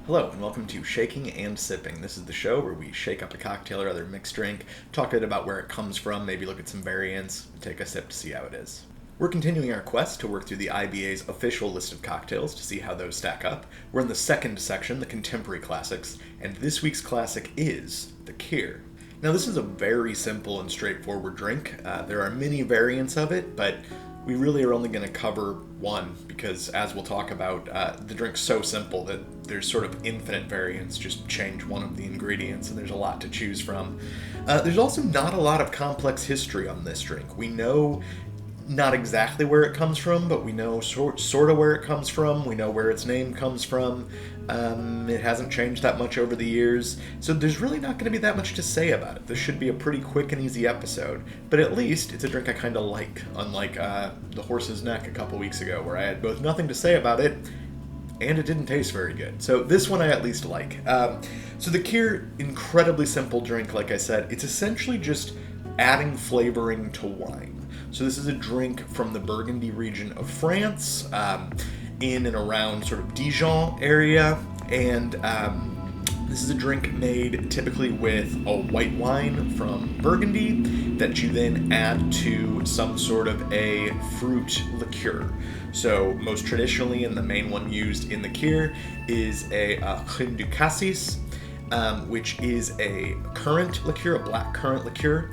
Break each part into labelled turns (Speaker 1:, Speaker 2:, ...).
Speaker 1: Hello, and welcome to Shaking and Sipping. This is the show where we shake up a cocktail or other mixed drink, talk a bit about where it comes from, maybe look at some variants, take a sip to see how it is. We're continuing our quest to work through the IBA's official list of cocktails to see how those stack up. We're in the second section, the contemporary classics, and this week's classic is the Kir. Now, this is a very simple and straightforward drink. There are many variants of it, but we really are only going to cover one because, as we'll talk about, the drink's so simple that there's sort of infinite variants. Just change one of the ingredients and there's a lot to choose from. There's also not a lot of complex history on this drink. We know not exactly where it comes from, but we know sort of where it comes from. We know where its name comes from. It hasn't changed that much over the years, so there's really not going to be that much to say about it. This should be a pretty quick and easy episode, but at least it's a drink I kind of like, unlike the Horse's Neck a couple weeks ago, where I had both nothing to say about it, and it didn't taste very good. So this one I at least like. So the Kir, incredibly simple drink, like I said. It's essentially just adding flavoring to wine. So this is a drink from the Burgundy region of France, in and around sort of Dijon area, and this is a drink made typically with a white wine from Burgundy that you then add to some sort of a fruit liqueur. So most traditionally, and the main one used in the Kir, is a Crème de Cassis, which is a currant liqueur, a black currant liqueur.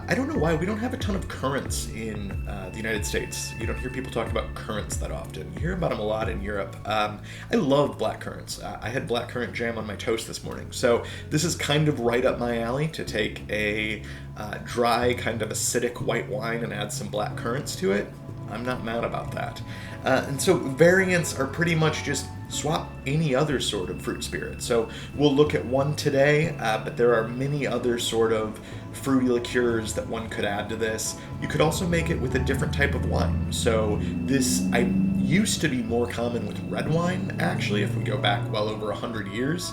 Speaker 1: I don't know why we don't have a ton of currants in the United States. You don't hear people talk about currants that often. You hear about them a lot in Europe. I love black currants. I had black currant jam on my toast this morning. So this is kind of right up my alley to take a dry, kind of acidic white wine and add some black currants to it. I'm not mad about that. And so variants are pretty much just swap any other sort of fruit spirit. So we'll look at one today, but there are many other sort of fruity liqueurs that one could add to this. You could also make it with a different type of wine. So this used to be more common with red wine, actually, if we go back well over 100 years.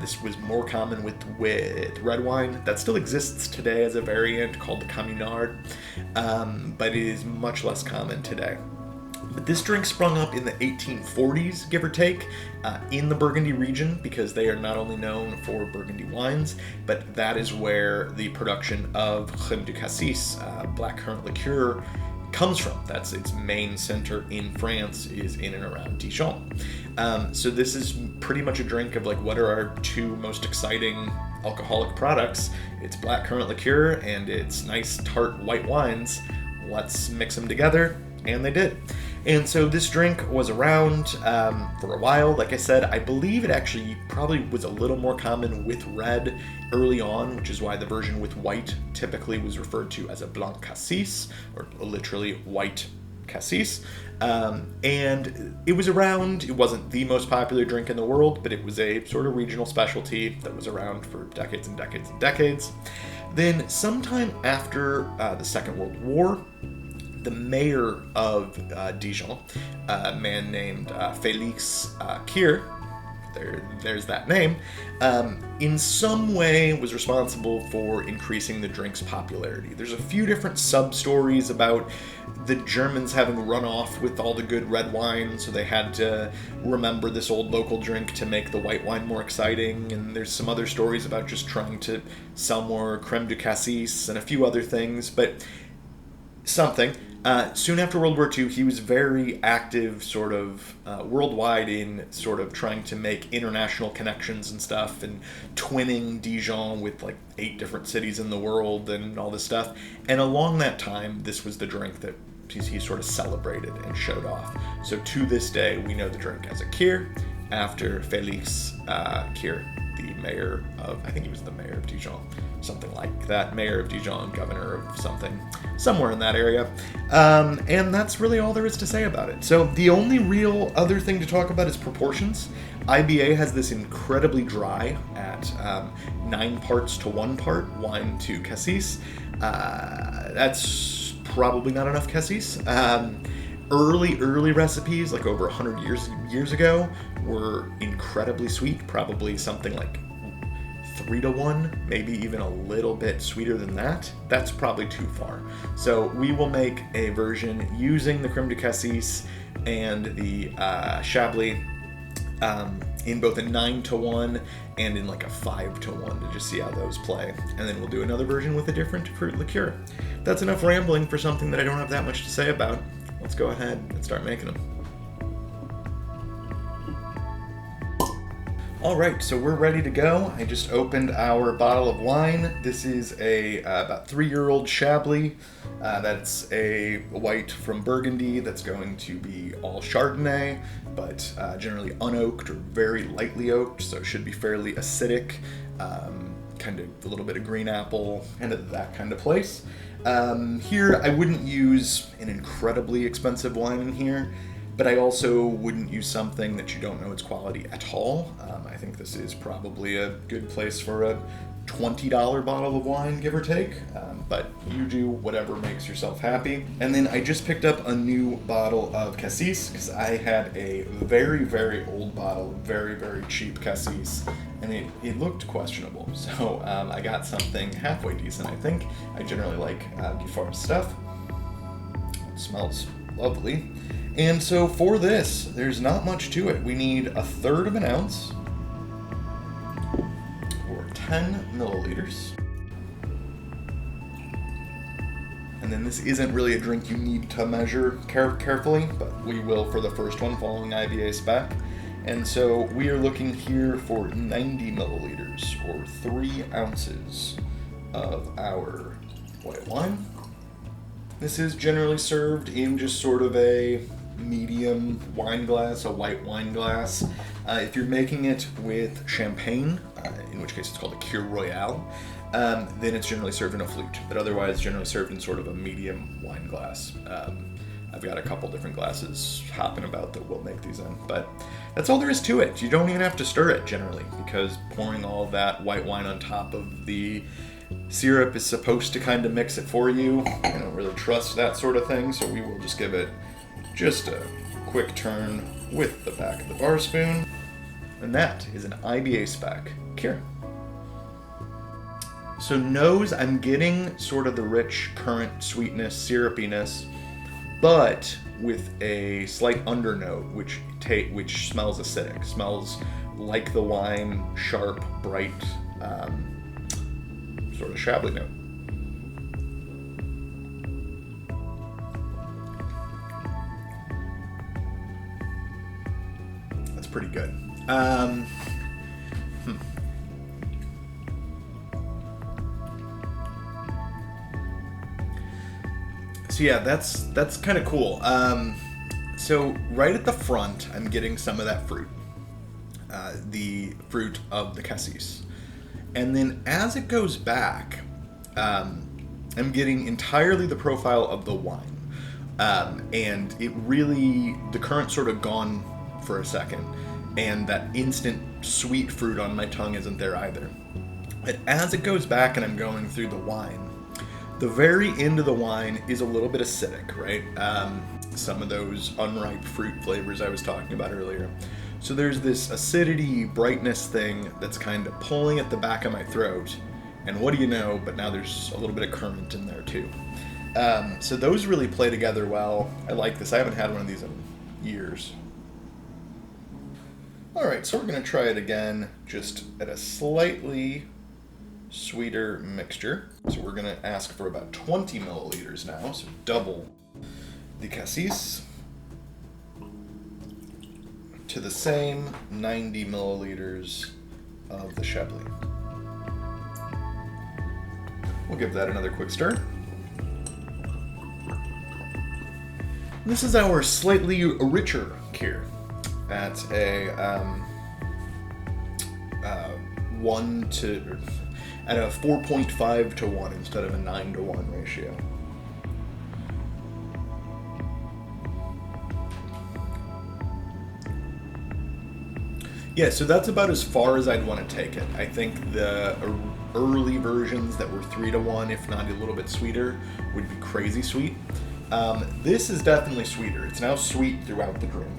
Speaker 1: This was more common with red wine. That still exists today as a variant called the Communard, but it is much less common today. But this drink sprung up in the 1840s, give or take, in the Burgundy region, because they are not only known for Burgundy wines, but that is where the production of Crème de Cassis, black currant liqueur, comes from. That's its main center in France, is in and around Dijon. So this is pretty much a drink of like, what are our two most exciting alcoholic products? It's black currant liqueur and it's nice tart white wines. Let's mix them together, and they did. And so this drink was around for a while. Like I said, I believe it actually probably was a little more common with red early on, which is why the version with white typically was referred to as a blanc cassis, or literally white cassis. And it was around. It wasn't the most popular drink in the world, but it was a sort of regional specialty that was around for decades and decades and decades. Then sometime after the Second World War, the mayor of Dijon, a man named Félix Kir, there's that name, in some way was responsible for increasing the drink's popularity. There's a few different sub-stories about the Germans having run off with all the good red wine, so they had to remember this old local drink to make the white wine more exciting, and there's some other stories about just trying to sell more Crème de Cassis and a few other things, but something. Soon after World War II, he was very active sort of worldwide in sort of trying to make international connections and stuff, and twinning Dijon with like 8 different cities in the world and all this stuff. And along that time, this was the drink that he sort of celebrated and showed off. So to this day, we know the drink as a Kir, after Félix Kir, the mayor of, I think he was the mayor of Dijon, something like that, mayor of Dijon, governor of something, somewhere in that area. And that's really all there is to say about it. So the only real other thing to talk about is proportions. IBA has this incredibly dry at 9 parts to 1 part wine to cassis. That's probably not enough cassis. Early recipes, like over 100 years ago, were incredibly sweet, probably something like 3 to 1, maybe even a little bit sweeter than that. That's probably too far. So we will make a version using the Crème de Cassis and the Chablis in both a 9-to-1 and in like a 5-to-1 to just see how those play. And then we'll do another version with a different fruit liqueur. That's enough rambling for something that I don't have that much to say about. Let's go ahead and start making them. All right, so we're ready to go. I just opened our bottle of wine. This is a about 3-year-old Chablis. That's a white from Burgundy that's going to be all Chardonnay, but generally unoaked or very lightly oaked, so it should be fairly acidic, kind of a little bit of green apple, kind of that kind of place. Here, I wouldn't use an incredibly expensive wine in here, but I also wouldn't use something that you don't know its quality at all. I think this is probably a good place for a $20 bottle of wine, give or take, but you do whatever makes yourself happy. And then I just picked up a new bottle of Cassis, because I had a very, very old bottle, very, very cheap Cassis, and it looked questionable. So I got something halfway decent, I think. I generally like Giffard stuff. It smells lovely. And so for this, there's not much to it. We need 1/3 of an ounce, or 10 milliliters. And then this isn't really a drink you need to measure carefully, but we will for the first one following IBA spec. And so we are looking here for 90 milliliters, or 3 ounces of our white wine. This is generally served in just sort of a medium wine glass, a white wine glass. If you're making it with champagne, in which case it's called a Kir Royale, then it's generally served in a flute, but otherwise generally served in sort of a medium wine glass. I've got a couple different glasses hopping about that we'll make these in, but that's all there is to it. You don't even have to stir it generally, because pouring all of that white wine on top of the syrup is supposed to kind of mix it for you. I don't really trust that sort of thing, so we will just give it just a quick turn with the back of the bar spoon. And that is an IBA spec Kir. So nose, I'm getting sort of the rich currant sweetness, syrupiness, but with a slight undernote, which smells acidic, smells like the wine, sharp, bright, sort of Chablis note. That's pretty good. So yeah, that's kind of cool. So right at the front, I'm getting some of that fruit, the fruit of the Cassis. And then as it goes back, I'm getting entirely the profile of the wine. And it really, the current's sort of gone for a second, and that instant sweet fruit on my tongue isn't there either. But as it goes back and I'm going through the wine, the very end of the wine is a little bit acidic, right? Some of those unripe fruit flavors I was talking about earlier. So there's this acidity, brightness thing that's kind of pulling at the back of my throat. And what do you know, but now there's a little bit of currant in there too. So those really play together well. I like this. I haven't had one of these in years. All right, so we're gonna try it again, just at a slightly sweeter mixture. So we're gonna ask for about 20 milliliters now, so double the Cassis, to the same 90 milliliters of the Chablis. We'll give that another quick stir. This is our slightly richer Kir at a 4.5 to 1 instead of a 9 to 1 ratio. Yeah, so that's about as far as I'd want to take it. I think the early versions that were 3 to 1, if not a little bit sweeter, would be crazy sweet. This is definitely sweeter. It's now sweet throughout the drink.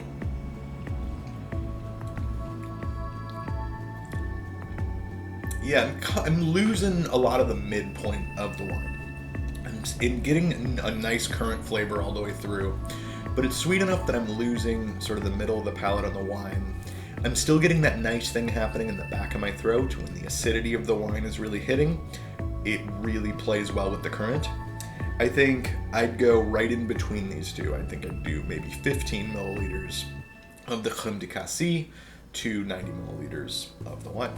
Speaker 1: Yeah, I'm losing a lot of the midpoint of the wine. I'm getting a nice currant flavor all the way through, but it's sweet enough that I'm losing sort of the middle of the palate on the wine. I'm still getting that nice thing happening in the back of my throat when the acidity of the wine is really hitting. It really plays well with the currant. I think I'd go right in between these two. I think I'd do maybe 15 milliliters of the Crème de Cassis to 90 milliliters of the wine.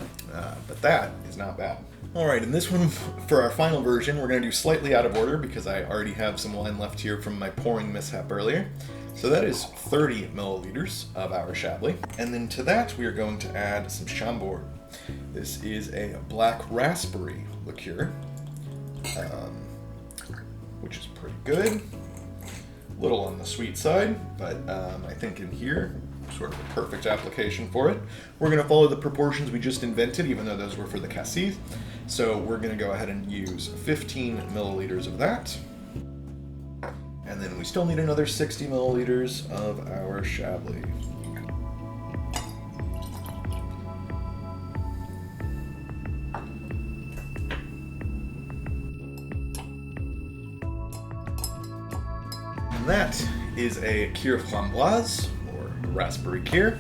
Speaker 1: But that is not bad. All right, in this one, for our final version, we're going to do slightly out of order because I already have some wine left here from my pouring mishap earlier. So that is 30 milliliters of our Chablis. And then to that, we are going to add some Chambord. This is a black raspberry liqueur, which is pretty good. A little on the sweet side, but I think in here, sort of a perfect application for it. We're going to follow the proportions we just invented, even though those were for the Cassis. So we're going to go ahead and use 15 milliliters of that. And then we still need another 60 milliliters of our Chablis. And that is a Kir Framboise, or raspberry Kir.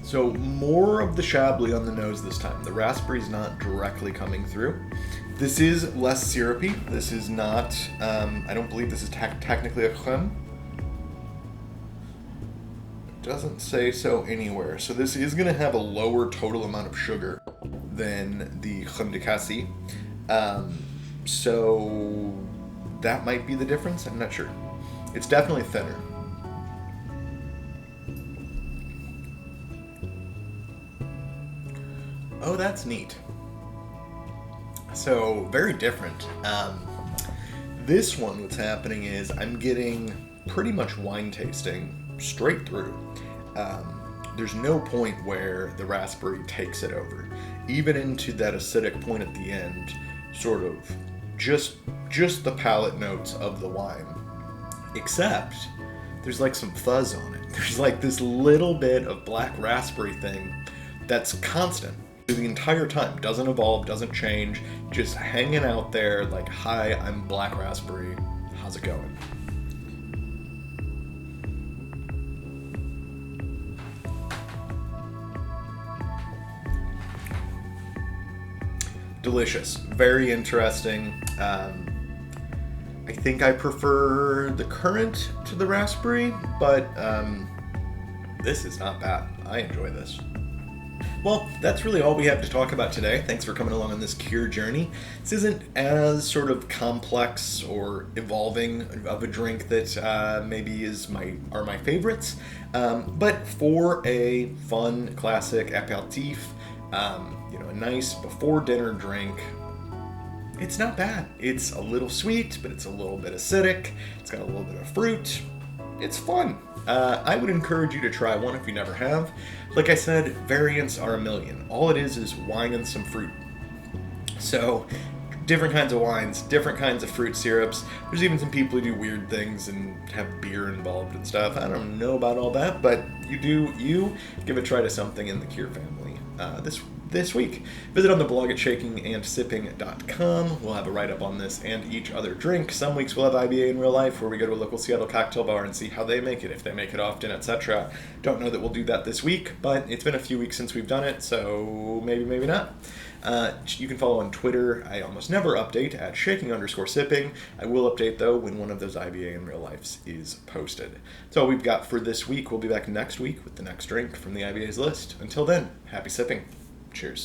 Speaker 1: So more of the Chablis on the nose this time. The raspberry's not directly coming through. This is less syrupy. This is not, I don't believe this is technically a crème. It doesn't say so anywhere. So this is gonna have a lower total amount of sugar than the Crème de Cassis. So that might be the difference, I'm not sure. It's definitely thinner. Oh, that's neat. So, very different. This one, what's happening is I'm getting pretty much wine tasting straight through. There's no point where the raspberry takes it over. Even into that acidic point at the end, sort of just the palate notes of the wine. Except, there's like some fuzz on it. There's like this little bit of black raspberry thing that's constant the entire time. Doesn't evolve, doesn't change, just hanging out there like, hi, I'm black raspberry, how's it going? Delicious, very interesting. I think I prefer the currant to the raspberry, but this is not bad. I enjoy this. Well, that's really all we have to talk about today. Thanks for coming along on this Kir journey. This isn't as sort of complex or evolving of a drink that maybe are my favorites, but for a fun, classic aperitif, a nice before dinner drink, it's not bad. It's a little sweet, but it's a little bit acidic. It's got a little bit of fruit. It's fun. I would encourage you to try one if you never have. Like I said, variants are a million. All it is wine and some fruit. So, different kinds of wines, different kinds of fruit syrups. There's even some people who do weird things and have beer involved and stuff. I don't know about all that, but you give a try to something in the Kir family this week. Visit on the blog at shakingandsiping.com. We'll have a write-up on this and each other drink. Some weeks we'll have IBA in real life, where we go to a local Seattle cocktail bar and see how they make it, if they make it often, etc. Don't know that we'll do that this week, but it's been a few weeks since we've done it, so maybe not. You can follow on Twitter. I almost never update at shaking_sipping. I will update, though, when one of those IBA in real lives is posted. That's all we've got for this week. We'll be back next week with the next drink from the IBA's list. Until then, happy sipping. Cheers.